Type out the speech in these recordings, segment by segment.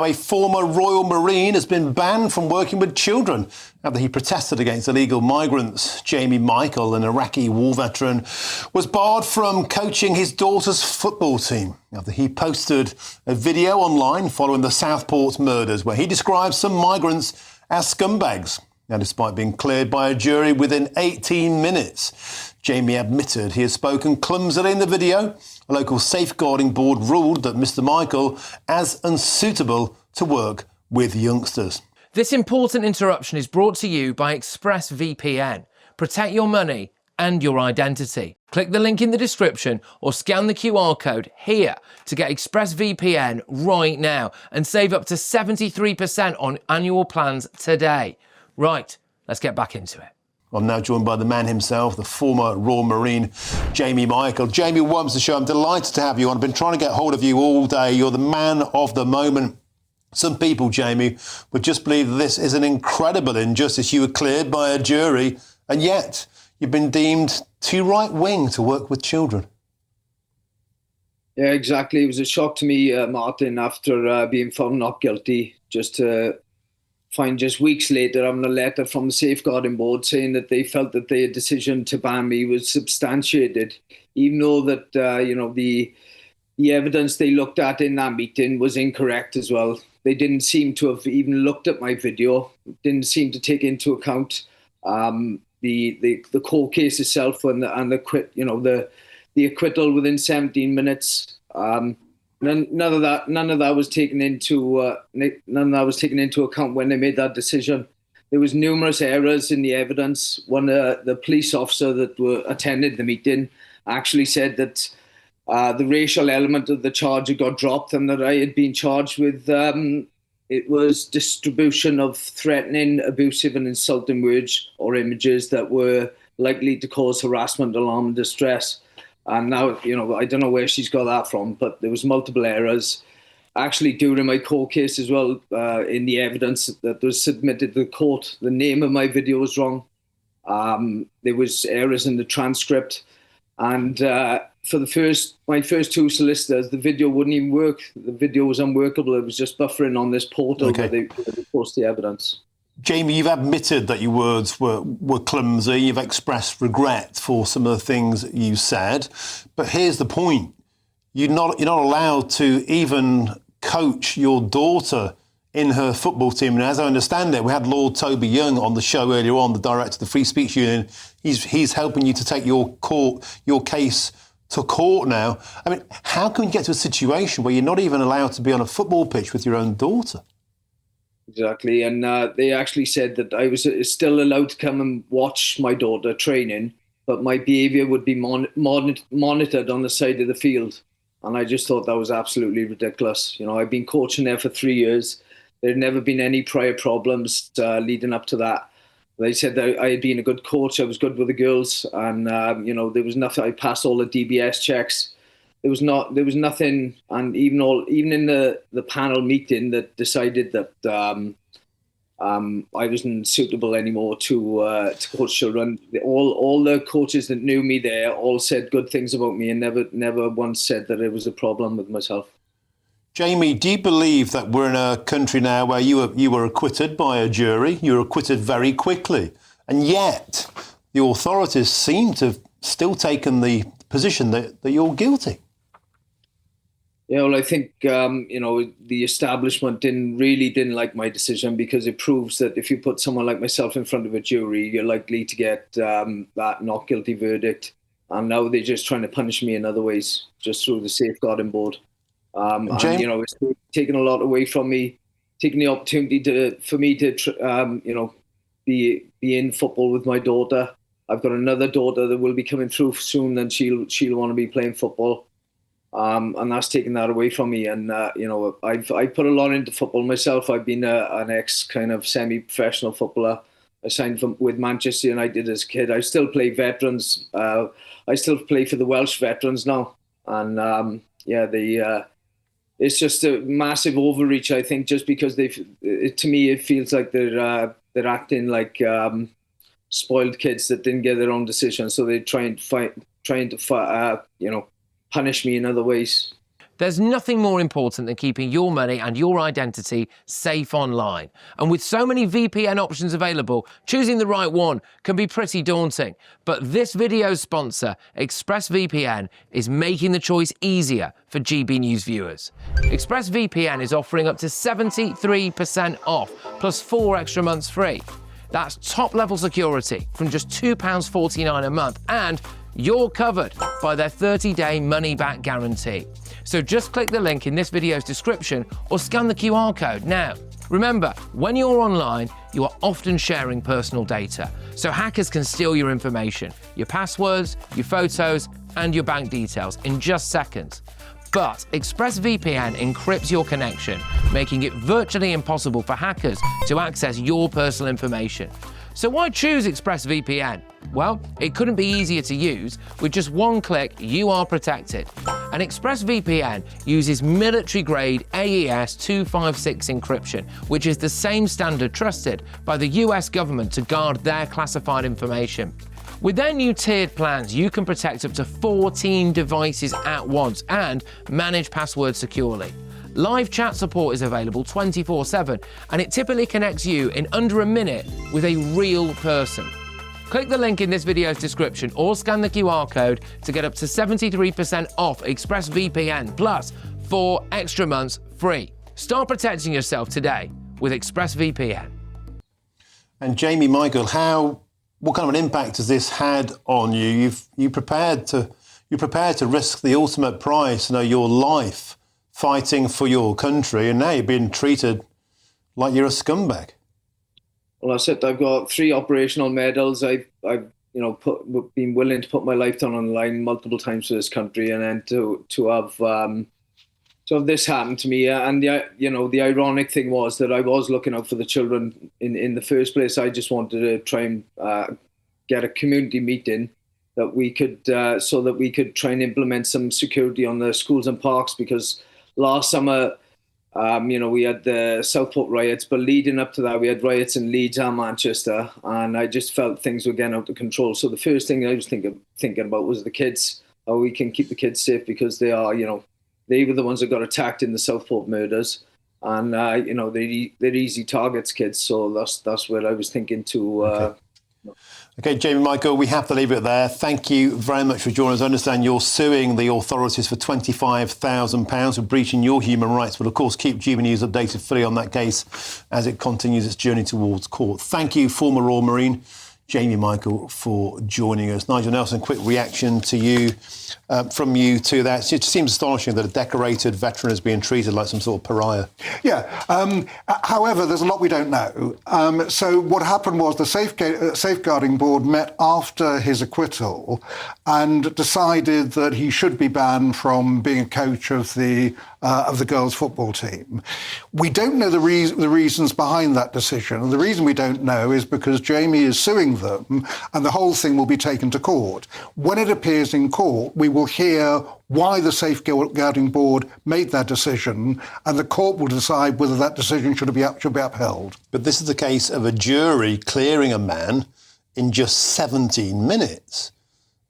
a former Royal Marine has been banned from working with children after he protested against illegal migrants. Jamie Michael, an Iraqi war veteran, was barred from coaching his daughter's football team after he posted a video online following the Southport murders where he describes some migrants as scumbags. Now, despite being cleared by a jury within 18 minutes, Jamie admitted he had spoken clumsily in the video. A local safeguarding board ruled that Mr. Michael as unsuitable to work with youngsters. This important interruption is brought to you by ExpressVPN. Protect your money and your identity. Click the link in the description or scan the QR code here to get ExpressVPN right now and save up to 73% on annual plans today. Right, let's get back into it. I'm now joined by the man himself, the former Royal Marine, Jamie Michael. Jamie, welcome to the show. I'm delighted to have you on. I've been trying to get hold of you all day. You're the man of the moment. Some people, Jamie, would just believe that this is an incredible injustice. You were cleared by a jury, and yet you've been deemed too right-wing to work with children. Yeah, exactly. It was a shock to me, Martin, after being found not guilty, just to find just weeks later having a letter from the safeguarding board saying that they felt that their decision to ban me was substantiated, even though that the evidence they looked at in that meeting was incorrect as well. They didn't seem to have even looked at my video, didn't seem to take into account the court case itself and the acquittal within 17 minutes. None of that was taken into account when they made that decision. There was numerous errors in the evidence. The police officer that attended the meeting actually said that the racial element of the charge had got dropped and that I had been charged with it was distribution of threatening, abusive and insulting words or images that were likely to cause harassment, alarm and distress. And now, I don't know where she's got that from, but there was multiple errors. Actually, during my court case as well, in the evidence that was submitted to the court, the name of my video was wrong. There was errors in the transcript. And for my first two solicitors, the video wouldn't even work. The video was unworkable. It was just buffering on this portal where they post the evidence. Jamie, you've admitted that your words were clumsy. You've expressed regret for some of the things you said. But here's the point. You're not allowed to even coach your daughter in her football team. And as I understand it, we had Lord Toby Young on the show earlier on, the director of the Free Speech Union. He's helping you to take your case to court now. I mean, how can you get to a situation where you're not even allowed to be on a football pitch with your own daughter? Exactly, and they actually said that I was still allowed to come and watch my daughter training, but my behaviour would be monitored on the side of the field. And I just thought that was absolutely ridiculous. I've been coaching there for 3 years. There'd never been any prior problems leading up to that. They said that I had been a good coach. I was good with the girls, and there was nothing. I passed all the DBS checks. There was nothing, and even in the panel meeting that decided that I wasn't suitable anymore to coach children. All the coaches that knew me there all said good things about me and never once said that it was a problem with myself. Jamie, do you believe that we're in a country now where you were acquitted by a jury? You were acquitted very quickly, and yet the authorities seem to have still taken the position that you're guilty? Yeah, well, I think, the establishment didn't like my decision because it proves that if you put someone like myself in front of a jury, you're likely to get that not guilty verdict. And now they're just trying to punish me in other ways, just through the safeguarding board. It's taken a lot away from me, taking the opportunity for me to be in football with my daughter. I've got another daughter that will be coming through soon, and she'll want to be playing football. And that's taken that away from me. And, I put a lot into football myself. I've been an ex kind of semi-professional footballer. I signed with Manchester United as a kid. I still play veterans. I still play for the Welsh veterans now. And, it's just a massive overreach, I think, just because to me, it feels like they're acting like spoiled kids that didn't get their own decision. So they're trying to punish me in other ways. There's nothing more important than keeping your money and your identity safe online. And with so many VPN options available, choosing the right one can be pretty daunting. But this video's sponsor, ExpressVPN, is making the choice easier for GB News viewers. ExpressVPN is offering up to 73% off, plus 4 extra months free. That's top-level security from just £2.49 a month, and you're covered by their 30-day money-back guarantee. So just click the link in this video's description or scan the QR code now. Remember, when you're online, you are often sharing personal data, so hackers can steal your information, your passwords, your photos, and your bank details in just seconds. But ExpressVPN encrypts your connection, making it virtually impossible for hackers to access your personal information. So why choose ExpressVPN? Well, it couldn't be easier to use. With just one click, you are protected. And ExpressVPN uses military-grade AES 256 encryption, which is the same standard trusted by the US government to guard their classified information. With their new tiered plans, you can protect up to 14 devices at once and manage passwords securely. Live chat support is available 24/7, and it typically connects you in under a minute with a real person. Click the link in this video's description or scan the QR code to get up to 73% off ExpressVPN, plus 4 extra months free. Start protecting yourself today with ExpressVPN. And Jamie Michael, what kind of an impact has this had on you? You're prepared to risk the ultimate price, your life, fighting for your country, and now you're being treated like you're a scumbag. Well, that's it. I've got 3 operational medals. I've been willing to put my life down on the line multiple times for this country, and then to have this happen to me. And the ironic thing was that I was looking out for the children in the first place. I just wanted to try and get a community meeting that we could so that we could try and implement some security on the schools and parks, because last summer, we had the Southport riots, but leading up to that, we had riots in Leeds and Manchester, and I just felt things were getting out of control. So the first thing I was thinking about was the kids, how we can keep the kids safe, because they are, they were the ones that got attacked in the Southport murders, and they're easy targets, kids. So that's what I was thinking to. Okay, Jamie Michael, we have to leave it there. Thank you very much for joining us. I understand you're suing the authorities for £25,000 for breaching your human rights. But of course, keep GB News updated fully on that case as it continues its journey towards court. Thank you, former Royal Marine Jamie Michael, for joining us. Nigel Nelson, quick reaction to you, from you to that. It seems astonishing that a decorated veteran is being treated like some sort of pariah. Yeah. However, there's a lot we don't know. So what happened was the Safeguarding Board met after his acquittal and decided that he should be banned from being a coach of the girls' football team. We don't know the reasons behind that decision. And the reason we don't know is because Jamie is suing them and the whole thing will be taken to court. When it appears in court, we will hear why the Safeguarding Board made that decision, and the court will decide whether that decision should be upheld. But this is the case of a jury clearing a man in just 17 minutes.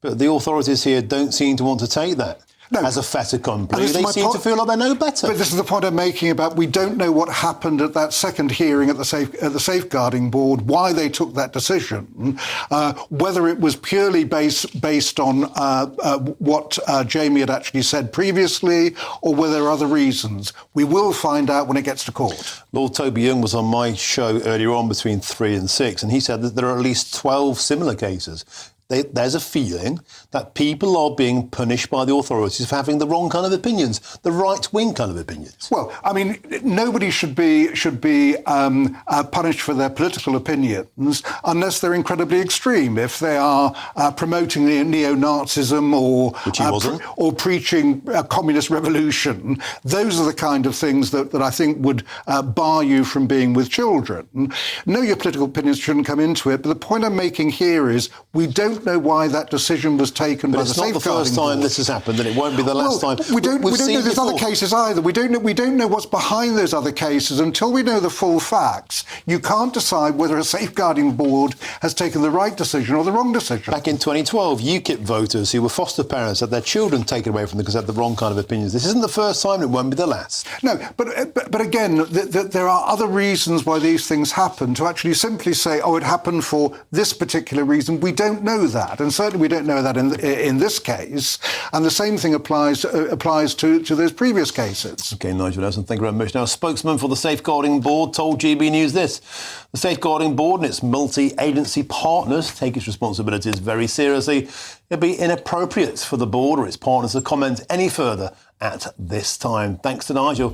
But the authorities here don't seem to want to take that. No. As a fait accompli. They seem to feel like they know better. But this is the point I'm making about we don't know what happened at that second hearing at the Safeguarding Board, why they took that decision, whether it was purely based on what Jamie had actually said previously, or whether there are other reasons. We will find out when it gets to court. Lord Toby Young was on my show earlier on between 3 and 6, and he said that there are at least 12 similar cases. There's a feeling that people are being punished by the authorities for having the wrong kind of opinions, the right-wing kind of opinions. Well, I mean, nobody should be punished for their political opinions unless they're incredibly extreme. If they are promoting neo-Nazism or preaching a communist revolution, those are the kind of things that I think would bar you from being with children. No, your political opinions shouldn't come into it. But the point I'm making here is we don't don't know why that decision was taken by the Safeguarding Board. It's not the first time this has happened, and it won't be the last time. We don't know there's other cases either. We don't know what's behind those other cases. Until we know the full facts, you can't decide whether a Safeguarding Board has taken the right decision or the wrong decision. Back in 2012, UKIP voters who were foster parents had their children taken away from them because they had the wrong kind of opinions. This isn't the first time, and it won't be the last. No, but again, there are other reasons why these things happen. To actually simply say, oh, it happened for this particular reason, we don't know that. And certainly we don't know that in this case. And the same thing applies to those previous cases. OK, Nigel Nelson, thank you very much. Now, a spokesman for the Safeguarding Board told GB News this. The Safeguarding Board and its multi-agency partners take its responsibilities very seriously. It'd be inappropriate for the board or its partners to comment any further at this time. Thanks to Nigel.